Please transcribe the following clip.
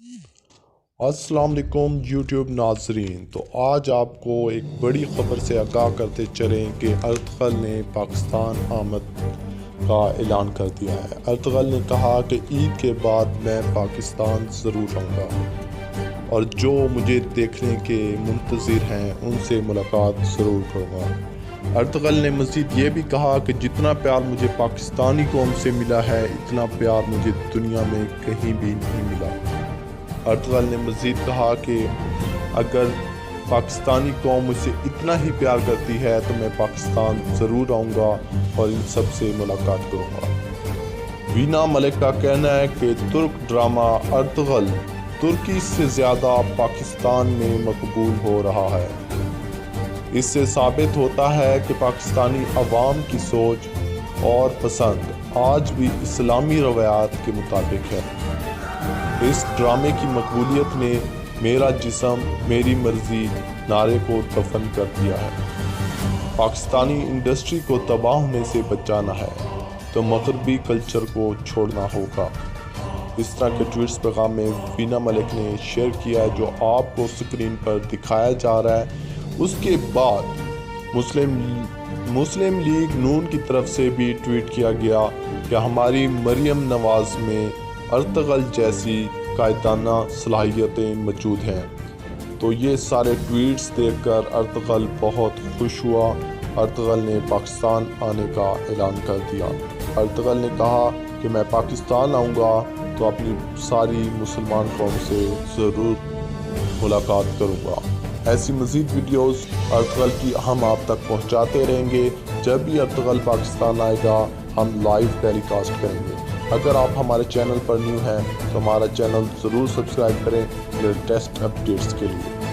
अस्सलाम वालेकुम यूट्यूब नाजरीन। तो आज आपको एक बड़ी ख़बर से आगाह करते चलें कि अर्तगल ने पाकिस्तान आमद का ऐलान कर दिया है। अर्तगल ने कहा कि ईद के बाद मैं पाकिस्तान ज़रूर आऊँगा और जो मुझे देखने के मुंतज़िर हैं उनसे मुलाकात ज़रूर करूँगा। अर्तगल ने मज़ीद ये भी कहा कि जितना प्यार मुझे पाकिस्तानी कौम से मिला है इतना प्यार मुझे दुनिया में कहीं भी नहीं मिला। अर्तगल ने मज़ीद कहा कि अगर पाकिस्तानी कौम मुझसे इतना ही प्यार करती है तो मैं पाकिस्तान ज़रूर आऊँगा और इन सब से मुलाकात करूँगा। वीना मलिक का कहना है कि तुर्क ड्रामा अर्तगल तुर्की से ज़्यादा पाकिस्तान में मकबूल हो रहा है। इससे साबित होता है कि पाकिस्तानी अवाम की सोच और पसंद आज भी इस्लामी रवायात के मुताबिक है। इस ड्रामे की मकबूलियत ने मेरा जिस्म मेरी मर्जी नारे को दफन कर दिया है। पाकिस्तानी इंडस्ट्री को तबाह होने से बचाना है तो मगरबी कल्चर को छोड़ना होगा। इस तरह के ट्वीट्स पैगाम में वीना मलिक ने शेयर किया है जो आपको स्क्रीन पर दिखाया जा रहा है। उसके बाद मुस्लिम लीग नून की तरफ से भी ट्वीट किया गया कि हमारी मरियम नवाज में अर्तगल जैसी कायदाना सलाहियतें मौजूद हैं। तो ये सारे ट्वीट्स देखकर अर्तगल बहुत खुश हुआ। अर्तगल ने पाकिस्तान आने का ऐलान कर दिया। अर्तगल ने कहा कि मैं पाकिस्तान आऊँगा तो अपनी सारी मुसलमान कौम से ज़रूर मुलाकात करूँगा। ऐसी मज़ीद वीडियोस अर्तगल की हम आप तक पहुँचाते रहेंगे। जब भी अर्तगल पाकिस्तान आएगा हम लाइव टेलीकास्ट करेंगे। अगर आप हमारे चैनल पर न्यू हैं तो हमारा चैनल ज़रूर सब्सक्राइब करें लेटेस्ट अपडेट्स के लिए।